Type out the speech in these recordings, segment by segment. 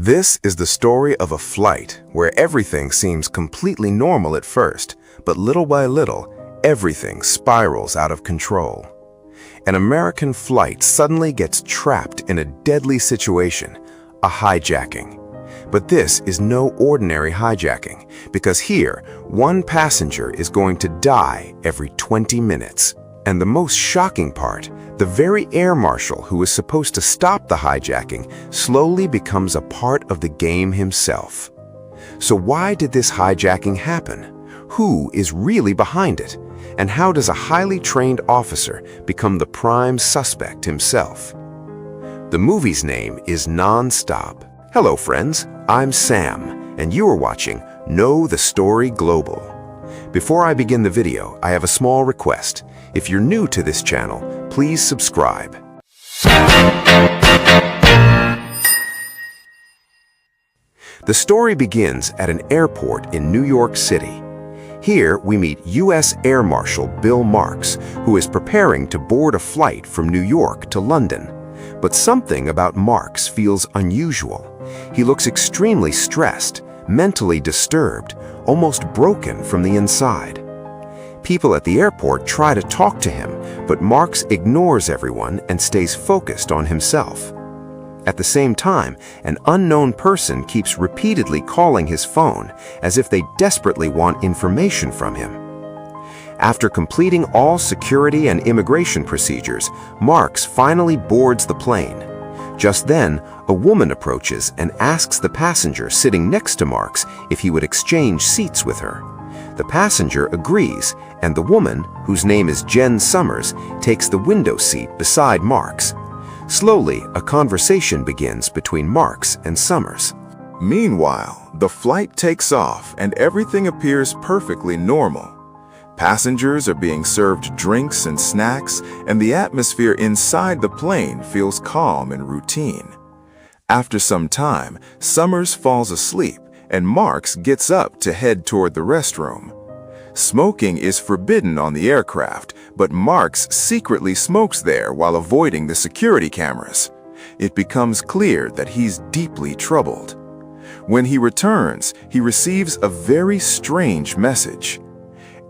This is the story of a flight where everything seems completely normal at first, but little by little, everything spirals out of control. An American flight suddenly gets trapped in a deadly situation, a hijacking. But this is no ordinary hijacking, because here, one passenger is going to die every 20 minutes. And the most shocking part, the very air marshal who is supposed to stop the hijacking slowly becomes a part of the game himself. So why did this hijacking happen? Who is really behind it? And how does a highly trained officer become the prime suspect himself? The movie's name is Non-Stop. Hello friends, I'm Sam, and you are watching Know the Story Global. Before I begin the video, I have a small request. If you're new to this channel, please subscribe. The story begins at an airport in New York City. Here we meet U.S. Air Marshal Bill Marks, who is preparing to board a flight from New York to London. But something about Marks feels unusual. He looks extremely stressed, mentally disturbed, almost broken from the inside. People at the airport try to talk to him, but Marks ignores everyone and stays focused on himself. At the same time, an unknown person keeps repeatedly calling his phone as if they desperately want information from him. After completing all security and immigration procedures, Marks finally boards the plane. Just then, a woman approaches and asks the passenger sitting next to Marks if he would exchange seats with her. The passenger agrees, and the woman, whose name is Jen Summers, takes the window seat beside Marks. Slowly, a conversation begins between Marks and Summers. Meanwhile, the flight takes off and everything appears perfectly normal. Passengers are being served drinks and snacks, and the atmosphere inside the plane feels calm and routine. After some time, Summers falls asleep, and Marks gets up to head toward the restroom. Smoking is forbidden on the aircraft, but Marks secretly smokes there while avoiding the security cameras. It becomes clear that he's deeply troubled. When he returns, he receives a very strange message.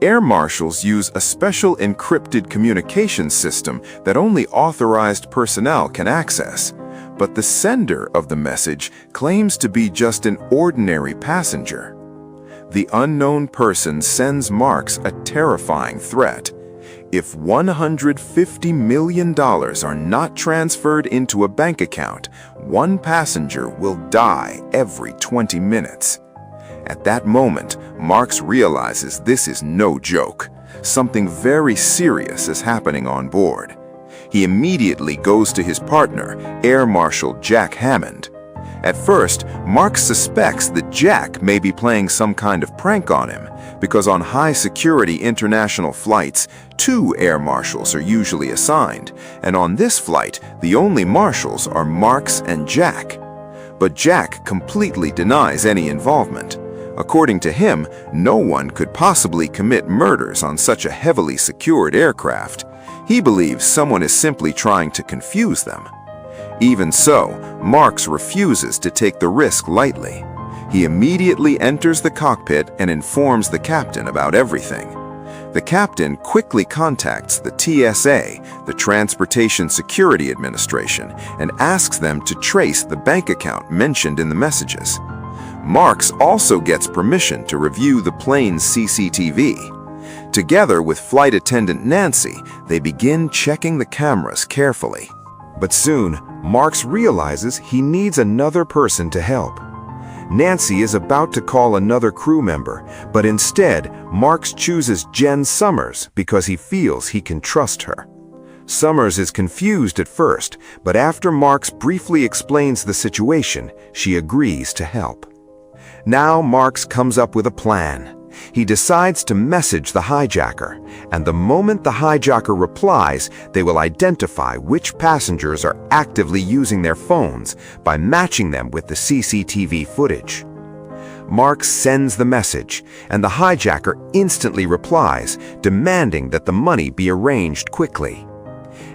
Air marshals use a special encrypted communication system that only authorized personnel can access. But the sender of the message claims to be just an ordinary passenger. The unknown person sends Marks a terrifying threat. If $150 million are not transferred into a bank account, one passenger will die every 20 minutes. At that moment, Marks realizes this is no joke. Something very serious is happening on board. He immediately goes to his partner, Air Marshal Jack Hammond. At first, Marks suspects that Jack may be playing some kind of prank on him, because on high-security international flights, 2 air marshals are usually assigned, and on this flight, the only marshals are Marks and Jack. But Jack completely denies any involvement. According to him, no one could possibly commit murders on such a heavily secured aircraft. He believes someone is simply trying to confuse them. Even so, Marks refuses to take the risk lightly. He immediately enters the cockpit and informs the captain about everything. The captain quickly contacts the TSA, the Transportation Security Administration, and asks them to trace the bank account mentioned in the messages. Marks also gets permission to review the plane's CCTV. Together with flight attendant Nancy, they begin checking the cameras carefully. But soon, Marks realizes he needs another person to help. Nancy is about to call another crew member, but instead, Marks chooses Jen Summers because he feels he can trust her. Summers is confused at first, but after Marks briefly explains the situation, she agrees to help. Now Marks comes up with a plan. He decides to message the hijacker, and the moment the hijacker replies, they will identify which passengers are actively using their phones by matching them with the CCTV footage. Marks sends the message, and the hijacker instantly replies, demanding that the money be arranged quickly.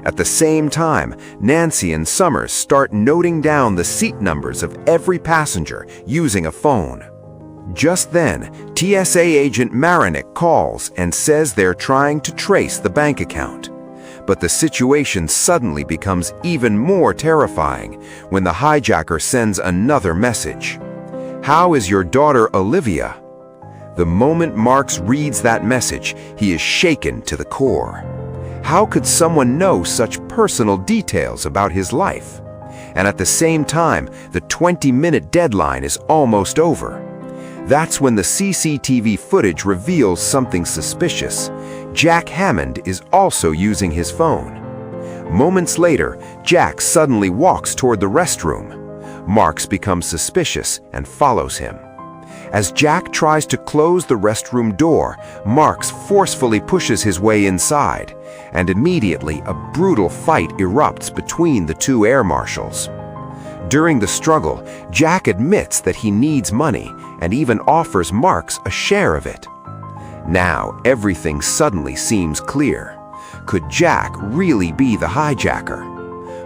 At the same time, Nancy and Summers start noting down the seat numbers of every passenger using a phone. Just then, TSA agent Marinick calls and says they're trying to trace the bank account. But the situation suddenly becomes even more terrifying when the hijacker sends another message. "How is your daughter Olivia?" The moment Marks reads that message, he is shaken to the core. How could someone know such personal details about his life? And at the same time, the 20-minute deadline is almost over. That's when the CCTV footage reveals something suspicious. Jack Hammond is also using his phone. Moments later, Jack suddenly walks toward the restroom. Marks becomes suspicious and follows him. As Jack tries to close the restroom door, Marks forcefully pushes his way inside, and immediately a brutal fight erupts between the two air marshals. During the struggle, Jack admits that he needs money and even offers Marks a share of it. Now, everything suddenly seems clear. Could Jack really be the hijacker?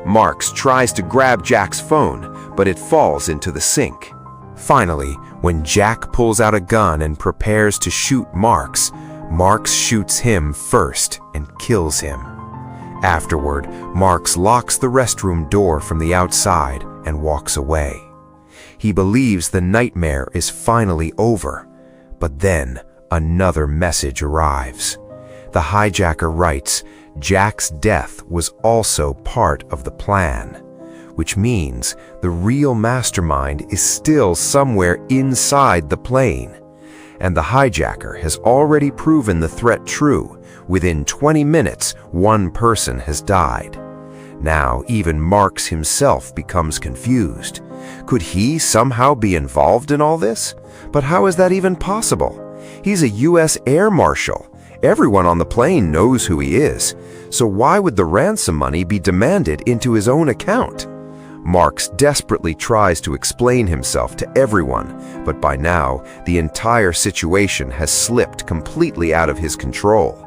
Marks tries to grab Jack's phone, but it falls into the sink. Finally, when Jack pulls out a gun and prepares to shoot Marks, Marks shoots him first and kills him. Afterward, Marks locks the restroom door from the outside and walks away. He believes the nightmare is finally over, but then another message arrives. The hijacker writes, Jack's death was also part of the plan, which means the real mastermind is still somewhere inside the plane. And the hijacker has already proven the threat true. Within 20 minutes, one person has died. Now, even Marks himself becomes confused. Could he somehow be involved in all this? But how is that even possible? He's a U.S. Air Marshal. Everyone on the plane knows who he is. So why would the ransom money be demanded into his own account? Marks desperately tries to explain himself to everyone, but by now, the entire situation has slipped completely out of his control.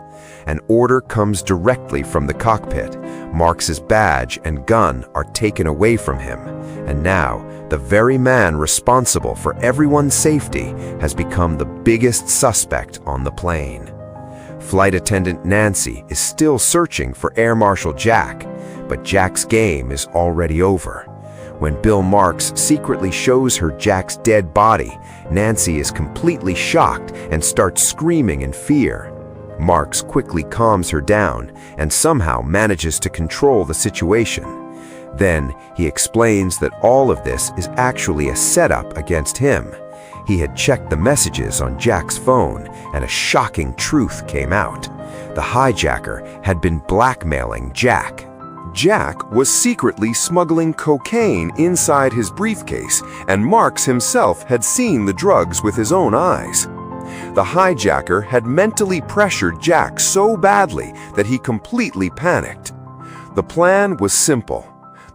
An order comes directly from the cockpit. Marks's badge and gun are taken away from him, and now the very man responsible for everyone's safety has become the biggest suspect on the plane. Flight attendant Nancy is still searching for Air Marshal Jack, but Jack's game is already over. When Bill Marks secretly shows her Jack's dead body, Nancy is completely shocked and starts screaming in fear. Marks quickly calms her down and somehow manages to control the situation. Then he explains that all of this is actually a setup against him. He had checked the messages on Jack's phone, and a shocking truth came out. The hijacker had been blackmailing Jack. Jack was secretly smuggling cocaine inside his briefcase, and Marks himself had seen the drugs with his own eyes. The hijacker had mentally pressured Jack so badly that he completely panicked. The plan was simple.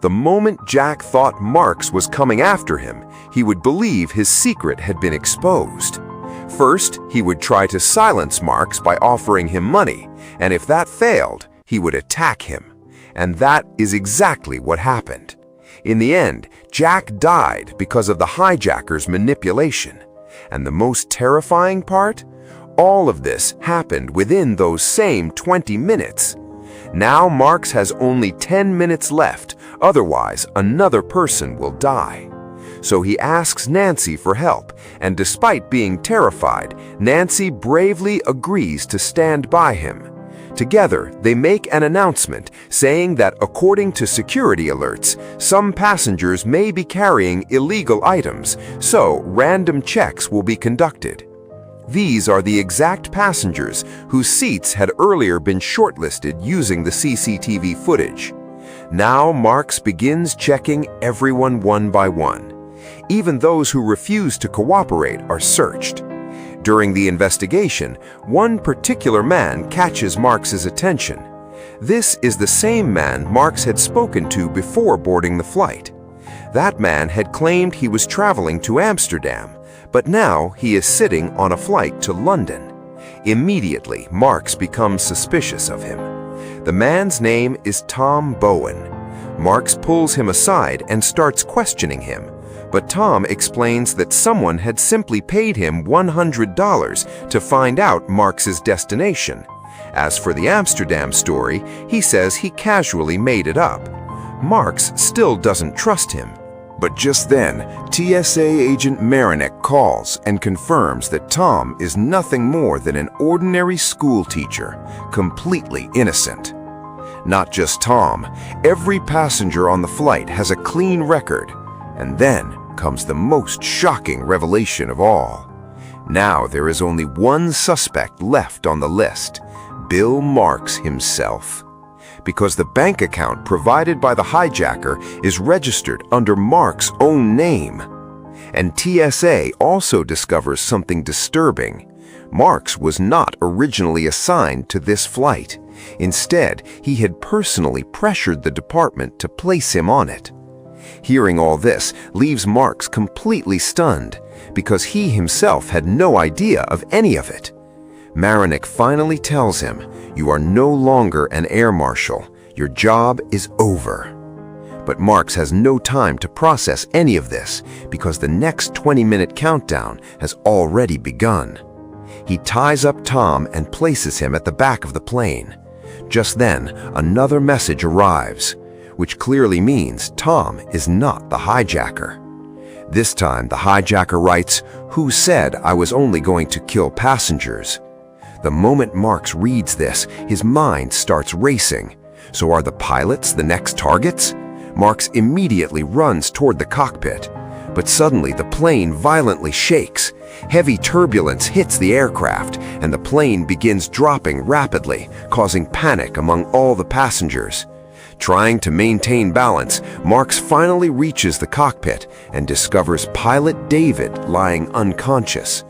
The moment Jack thought Marks was coming after him, he would believe his secret had been exposed. First, he would try to silence Marks by offering him money, and if that failed, he would attack him. And that is exactly what happened. In the end, Jack died because of the hijacker's manipulation. And the most terrifying part? All of this happened within those same 20 minutes. Now Marks has only 10 minutes left, otherwise another person will die. So he asks Nancy for help, and despite being terrified, Nancy bravely agrees to stand by him. Together, they make an announcement saying that according to security alerts, some passengers may be carrying illegal items, so random checks will be conducted. These are the exact passengers whose seats had earlier been shortlisted using the CCTV footage. Now Marks begins checking everyone one by one. Even those who refuse to cooperate are searched. During the investigation, one particular man catches Marks's attention. This is the same man Marks had spoken to before boarding the flight. That man had claimed he was traveling to Amsterdam, but now he is sitting on a flight to London. Immediately, Marks becomes suspicious of him. The man's name is Tom Bowen. Marks pulls him aside and starts questioning him, but Tom explains that someone had simply paid him $100 to find out Marks's destination. As for the Amsterdam story, he says he casually made it up. Marks still doesn't trust him. But just then, TSA agent Marinick calls and confirms that Tom is nothing more than an ordinary school teacher, completely innocent. Not just Tom, every passenger on the flight has a clean record. And then comes the most shocking revelation of all. Now there is only one suspect left on the list, Bill Marks himself. Because the bank account provided by the hijacker is registered under Mark's own name. And TSA also discovers something disturbing. Marks was not originally assigned to this flight. Instead, he had personally pressured the department to place him on it. Hearing all this leaves Marks completely stunned, because he himself had no idea of any of it. Marinick finally tells him, "You are no longer an air marshal. Your job is over." But Marks has no time to process any of this because the next 20-minute countdown has already begun. He ties up Tom and places him at the back of the plane. Just then, another message arrives, which clearly means Tom is not the hijacker. This time, the hijacker writes, "Who said I was only going to kill passengers?" The moment Marks reads this, his mind starts racing. So are the pilots the next targets? Marks immediately runs toward the cockpit. But suddenly the plane violently shakes. Heavy turbulence hits the aircraft, and the plane begins dropping rapidly, causing panic among all the passengers. Trying to maintain balance, Marks finally reaches the cockpit and discovers pilot David lying unconscious.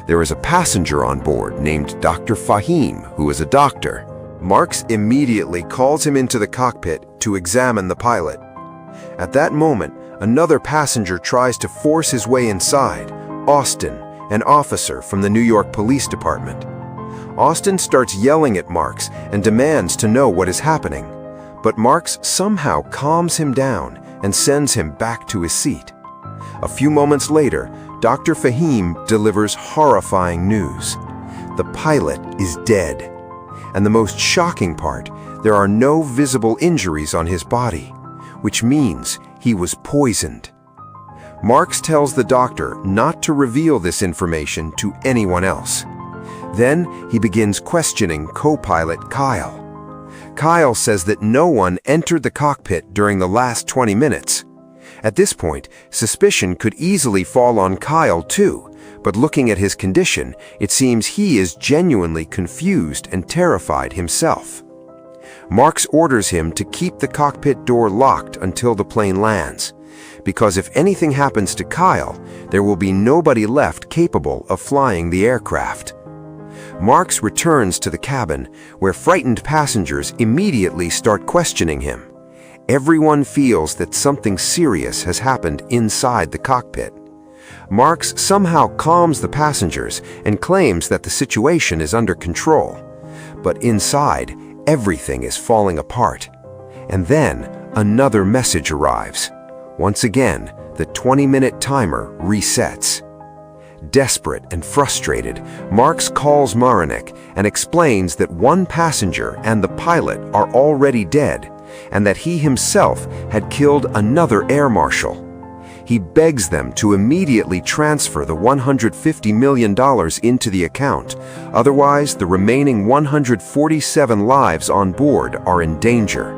There is a passenger on board named Dr. Fahim, who is a doctor. Marks immediately calls him into the cockpit to examine the pilot. At that moment, another passenger tries to force his way inside, Austin, an officer from the New York Police Department. Austin starts yelling at Marks and demands to know what is happening, but Marks somehow calms him down and sends him back to his seat. A few moments later, Dr. Fahim delivers horrifying news. The pilot is dead. And the most shocking part, there are no visible injuries on his body, which means he was poisoned. Marks tells the doctor not to reveal this information to anyone else. Then he begins questioning co-pilot Kyle. Kyle says that no one entered the cockpit during the last 20 minutes. At this point, suspicion could easily fall on Kyle too, but looking at his condition, it seems he is genuinely confused and terrified himself. Marks orders him to keep the cockpit door locked until the plane lands, because if anything happens to Kyle, there will be nobody left capable of flying the aircraft. Marks returns to the cabin, where frightened passengers immediately start questioning him. Everyone feels that something serious has happened inside the cockpit. Marks somehow calms the passengers and claims that the situation is under control. But inside, everything is falling apart. And then, another message arrives. Once again, the 20-minute timer resets. Desperate and frustrated, Marks calls Marinick and explains that one passenger and the pilot are already dead, and that he himself had killed another air marshal. He begs them to immediately transfer the $150 million into the account, otherwise the remaining 147 lives on board are in danger.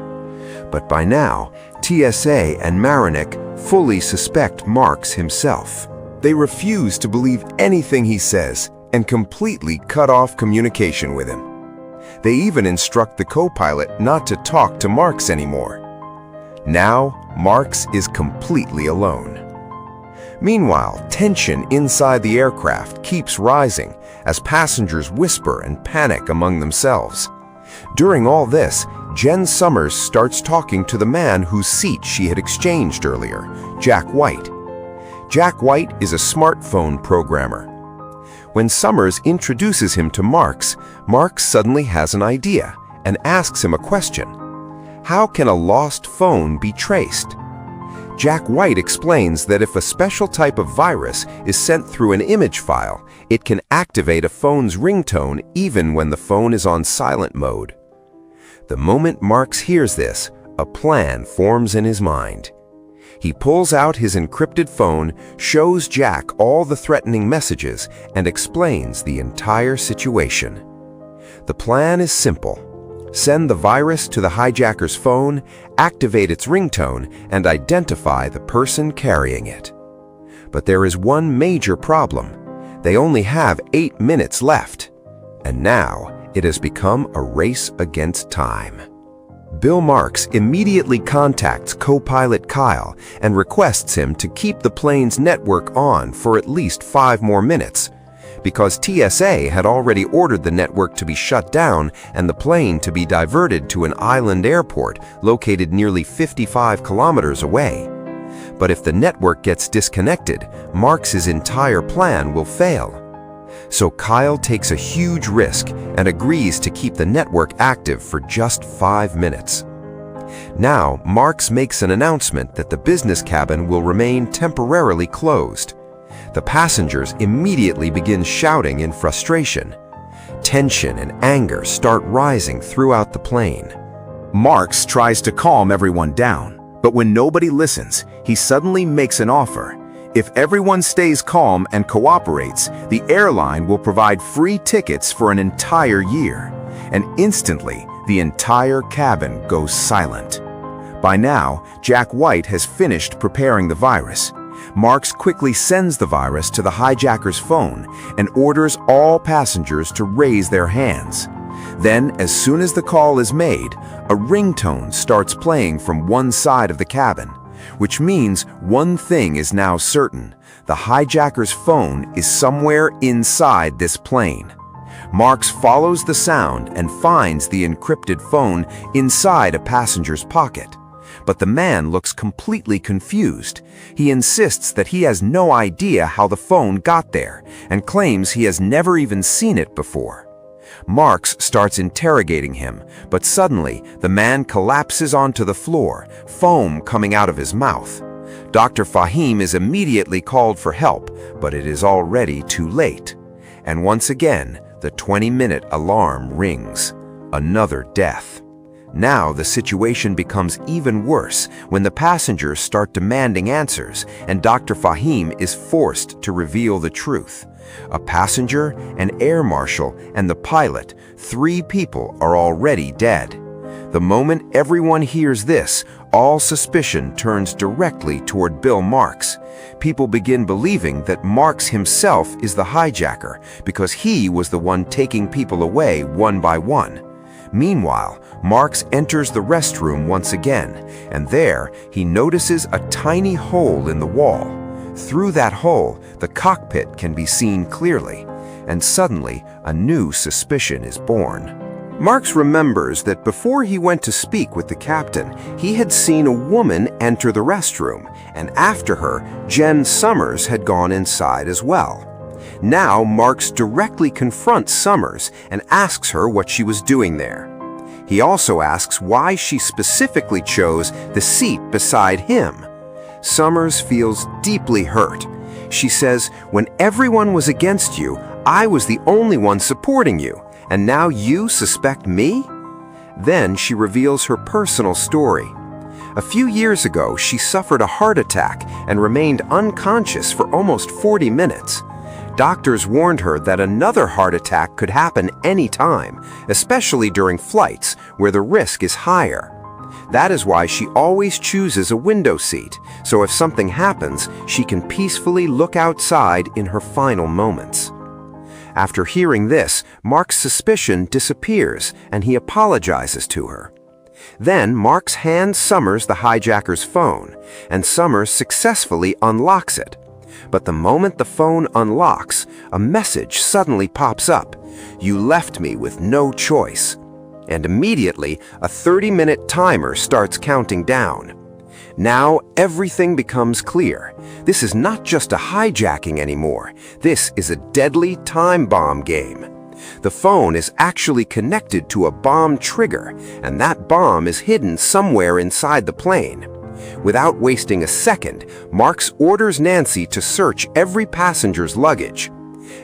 But by now, TSA and Marinick fully suspect Marks himself. They refuse to believe anything he says and completely cut off communication with him. They even instruct the co-pilot not to talk to Marks anymore. Now, Marks is completely alone. Meanwhile, tension inside the aircraft keeps rising as passengers whisper and panic among themselves. During all this, Jen Summers starts talking to the man whose seat she had exchanged earlier, Jack White. Jack White is a smartphone programmer. When Summers introduces him to Marks, Marks suddenly has an idea and asks him a question. How can a lost phone be traced? Jack White explains that if a special type of virus is sent through an image file, it can activate a phone's ringtone even when the phone is on silent mode. The moment Marks hears this, a plan forms in his mind. He pulls out his encrypted phone, shows Jack all the threatening messages, and explains the entire situation. The plan is simple. Send the virus to the hijacker's phone, activate its ringtone, and identify the person carrying it. But there is one major problem. They only have 8 minutes left. And now it has become a race against time. Bill Marks immediately contacts co-pilot Kyle and requests him to keep the plane's network on for at least 5 more minutes, because TSA had already ordered the network to be shut down and the plane to be diverted to an island airport located nearly 55 kilometers away. But if the network gets disconnected, Marks's entire plan will fail. So Kyle takes a huge risk and agrees to keep the network active for just 5 minutes. Now, Marks makes an announcement that the business cabin will remain temporarily closed. The passengers immediately begin shouting in frustration. Tension and anger start rising throughout the plane. Marks tries to calm everyone down, but when nobody listens, he suddenly makes an offer. If everyone stays calm and cooperates, the airline will provide free tickets for an entire year. And instantly, the entire cabin goes silent. By now, Jack White has finished preparing the virus. Marks quickly sends the virus to the hijacker's phone and orders all passengers to raise their hands. Then, as soon as the call is made, a ringtone starts playing from one side of the cabin, which means one thing is now certain: the hijacker's phone is somewhere inside this plane. Marks follows the sound and finds the encrypted phone inside a passenger's pocket. But the man looks completely confused. He insists that he has no idea how the phone got there and claims he has never even seen it before. Marks starts interrogating him, but suddenly the man collapses onto the floor, foam coming out of his mouth. Dr. Fahim is immediately called for help, but it is already too late. And once again, the 20-minute alarm rings. Another death. Now the situation becomes even worse when the passengers start demanding answers and Dr. Fahim is forced to reveal the truth. A passenger, an air marshal, and the pilot, 3 people are already dead. The moment everyone hears this, all suspicion turns directly toward Bill Marks. People begin believing that Marks himself is the hijacker because he was the one taking people away one by one. Meanwhile, Marks enters the restroom once again, and there he notices a tiny hole in the wall. Through that hole, the cockpit can be seen clearly, and suddenly a new suspicion is born. Marks remembers that before he went to speak with the captain, he had seen a woman enter the restroom, and after her, Jen Summers had gone inside as well. Now Marks directly confronts Summers and asks her what she was doing there. He also asks why she specifically chose the seat beside him. Summers feels deeply hurt. She says, "When everyone was against you, I was the only one supporting you, and now you suspect me?" Then she reveals her personal story. A few years ago, she suffered a heart attack and remained unconscious for almost 40 minutes. Doctors warned her that another heart attack could happen any time, especially during flights where the risk is higher. That is why she always chooses a window seat, so if something happens, she can peacefully look outside in her final moments. After hearing this, Mark's suspicion disappears and he apologizes to her. Then Marks hands Summers the hijacker's phone, and Summers successfully unlocks it. But the moment the phone unlocks, a message suddenly pops up: "You left me with no choice." And immediately, a 30-minute timer starts counting down. Now everything becomes clear. This is not just a hijacking anymore. This is a deadly time bomb game. The phone is actually connected to a bomb trigger, and that bomb is hidden somewhere inside the plane. Without wasting a second, Marks orders Nancy to search every passenger's luggage.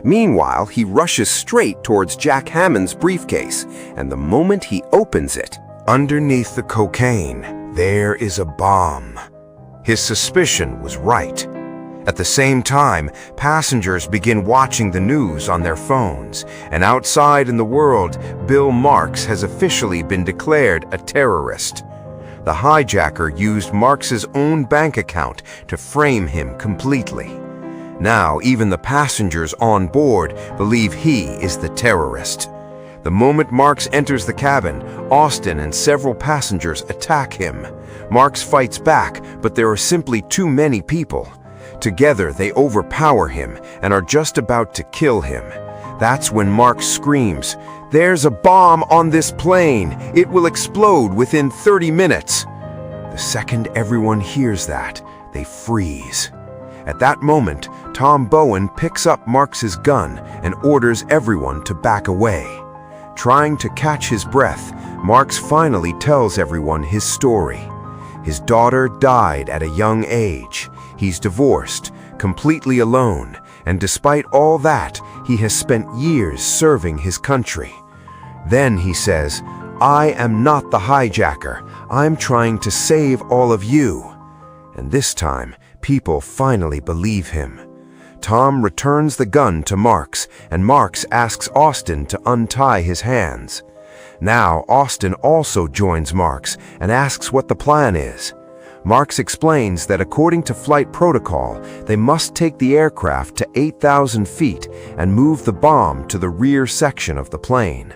Meanwhile, he rushes straight towards Jack Hammond's briefcase, and the moment he opens it, Underneath the cocaine, there is a bomb. His suspicion was right. At the same time, passengers begin watching the news on their phones, and outside in the world, Bill Marks has officially been declared a terrorist. The hijacker used Marks's own bank account to frame him completely. Now, even the passengers on board believe he is the terrorist. The moment Marks enters the cabin, Austin and several passengers attack him. Marks fights back, but there are simply too many people. Together, they overpower him and are just about to kill him. That's when Marks screams, "There's a bomb on this plane! It will explode within 30 minutes!" The second everyone hears that, they freeze. At that moment, Tom Bowen picks up Marks's gun and orders everyone to back away. Trying to catch his breath, Marks finally tells everyone his story. His daughter died at a young age. He's divorced, completely alone, and despite all that, he has spent years serving his country. Then he says, "I am not the hijacker. I'm trying to save all of you." And this time, people finally believe him. Tom returns the gun to Marks, and Marks asks Austin to untie his hands. Now, Austin also joins Marks and asks what the plan is. Marks explains that according to flight protocol, they must take the aircraft to 8,000 feet and move the bomb to the rear section of the plane.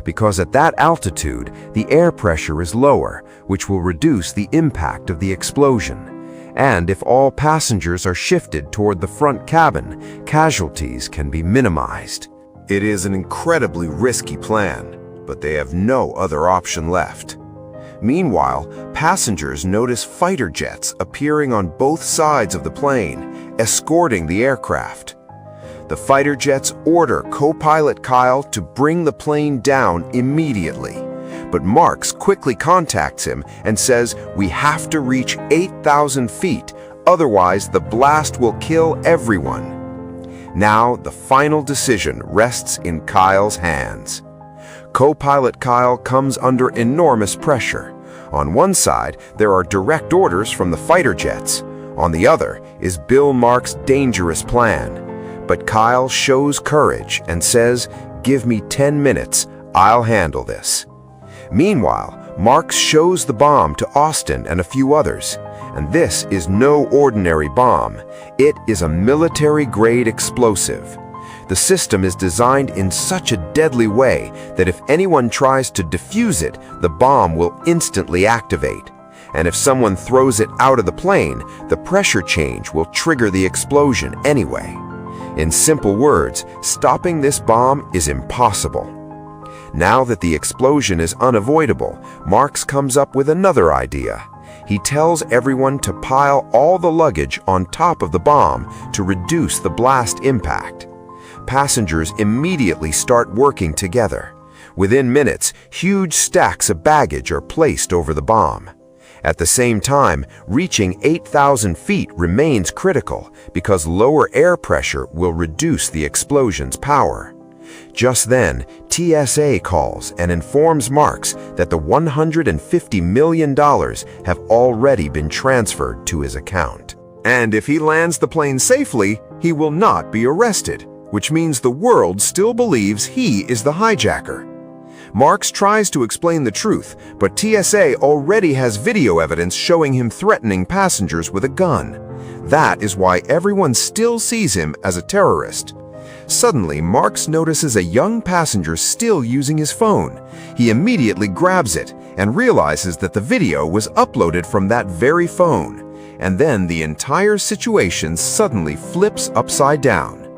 Because at that altitude, the air pressure is lower, which will reduce the impact of the explosion. And if all passengers are shifted toward the front cabin, casualties can be minimized. It is an incredibly risky plan, but they have no other option left. Meanwhile, passengers notice fighter jets appearing on both sides of the plane, escorting the aircraft. The fighter jets order co-pilot Kyle to bring the plane down immediately. But Marks quickly contacts him and says, "We have to reach 8,000 feet, otherwise the blast will kill everyone." Now, the final decision rests in Kyle's hands. Co-pilot Kyle comes under enormous pressure. On one side, there are direct orders from the fighter jets. On the other is Bill Marks' dangerous plan. But Kyle shows courage and says, "Give me 10 minutes, I'll handle this." Meanwhile, Marks shows the bomb to Austin and a few others. And this is no ordinary bomb. It is a military-grade explosive. The system is designed in such a deadly way that if anyone tries to defuse it, the bomb will instantly activate. And if someone throws it out of the plane, the pressure change will trigger the explosion anyway. In simple words, stopping this bomb is impossible. Now that the explosion is unavoidable, Marks comes up with another idea. He tells everyone to pile all the luggage on top of the bomb to reduce the blast impact. Passengers immediately start working together. Within minutes, huge stacks of baggage are placed over the bomb. At the same time, reaching 8,000 feet remains critical because lower air pressure will reduce the explosion's power. Just then, TSA calls and informs Marks that the $150 million have already been transferred to his account. And if he lands the plane safely, he will not be arrested, which means the world still believes he is the hijacker. Marks tries to explain the truth, but TSA already has video evidence showing him threatening passengers with a gun. That is why everyone still sees him as a terrorist. Suddenly, Marks notices a young passenger still using his phone. He immediately grabs it and realizes that the video was uploaded from that very phone. And then the entire situation suddenly flips upside down.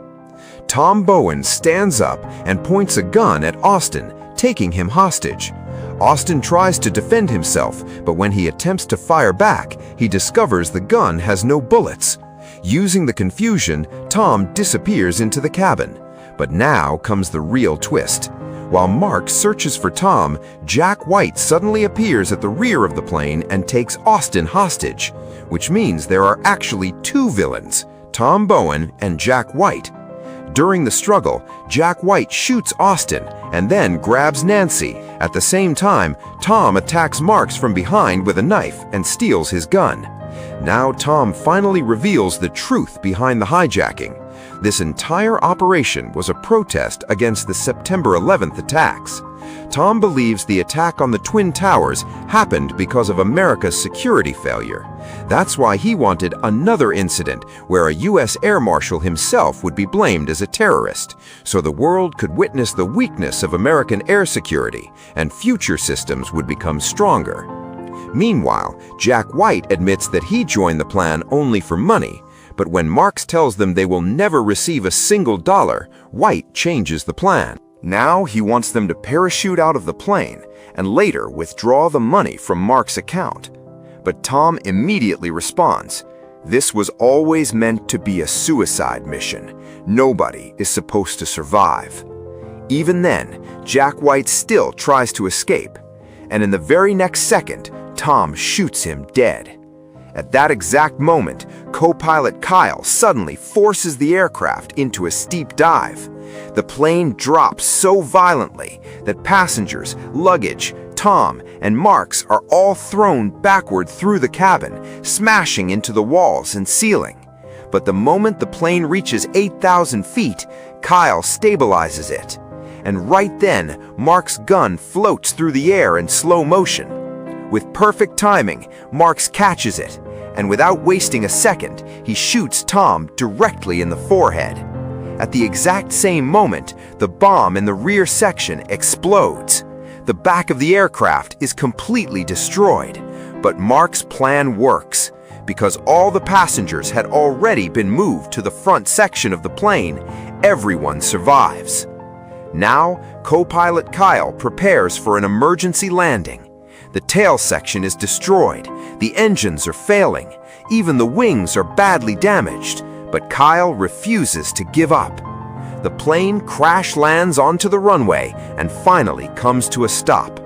Tom Bowen stands up and points a gun at Austin, taking him hostage. Austin tries to defend himself, but when he attempts to fire back, he discovers the gun has no bullets. Using the confusion, Tom disappears into the cabin. But now comes the real twist. While Mark searches for Tom, Jack White suddenly appears at the rear of the plane and takes Austin hostage, which means there are actually two villains, Tom Bowen and Jack White. During the struggle, Jack White shoots Austin and then grabs Nancy. At the same time, Tom attacks Marks from behind with a knife and steals his gun. Now Tom finally reveals the truth behind the hijacking. This entire operation was a protest against the September 11th attacks. Tom believes the attack on the Twin Towers happened because of America's security failure. That's why he wanted another incident where a U.S. Air Marshal himself would be blamed as a terrorist, so the world could witness the weakness of American air security and future systems would become stronger. Meanwhile, Jack White admits that he joined the plan only for money, but when Marks tells them they will never receive a single dollar, White changes the plan. Now he wants them to parachute out of the plane and later withdraw the money from Mark's account. But Tom immediately responds, "This was always meant to be a suicide mission. Nobody is supposed to survive." Even then, Jack White still tries to escape, and in the very next second, Tom shoots him dead. At that exact moment, co-pilot Kyle suddenly forces the aircraft into a steep dive. The plane drops so violently that passengers, luggage, Tom, and Marks are all thrown backward through the cabin, smashing into the walls and ceiling. But the moment the plane reaches 8,000 feet, Kyle stabilizes it. And right then, Mark's gun floats through the air in slow motion. With perfect timing, Marks catches it, and without wasting a second, he shoots Tom directly in the forehead. At the exact same moment, the bomb in the rear section explodes. The back of the aircraft is completely destroyed, but Mark's plan works. Because all the passengers had already been moved to the front section of the plane, everyone survives. Now, co-pilot Kyle prepares for an emergency landing. The tail section is destroyed, the engines are failing, even the wings are badly damaged, but Kyle refuses to give up. The plane crash lands onto the runway and finally comes to a stop.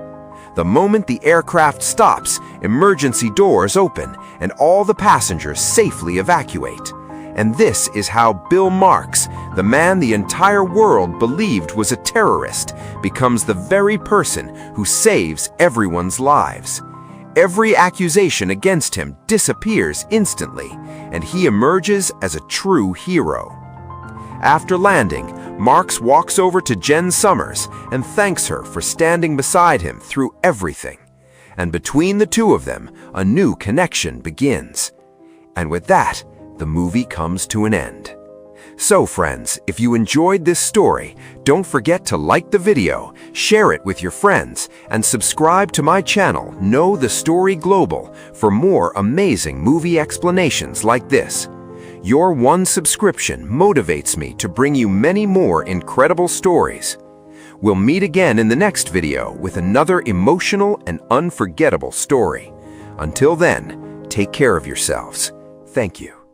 The moment the aircraft stops, emergency doors open and all the passengers safely evacuate. And this is how Bill Marks, the man the entire world believed was a terrorist, becomes the very person who saves everyone's lives. Every accusation against him disappears instantly, and he emerges as a true hero. After landing, Marks walks over to Jen Summers and thanks her for standing beside him through everything. And between the two of them, a new connection begins. And with that, the movie comes to an end. So friends, if you enjoyed this story, don't forget to like the video, share it with your friends, and subscribe to my channel, Know the Story Global, for more amazing movie explanations like this. Your one subscription motivates me to bring you many more incredible stories. We'll meet again in the next video with another emotional and unforgettable story. Until then, take care of yourselves. Thank you.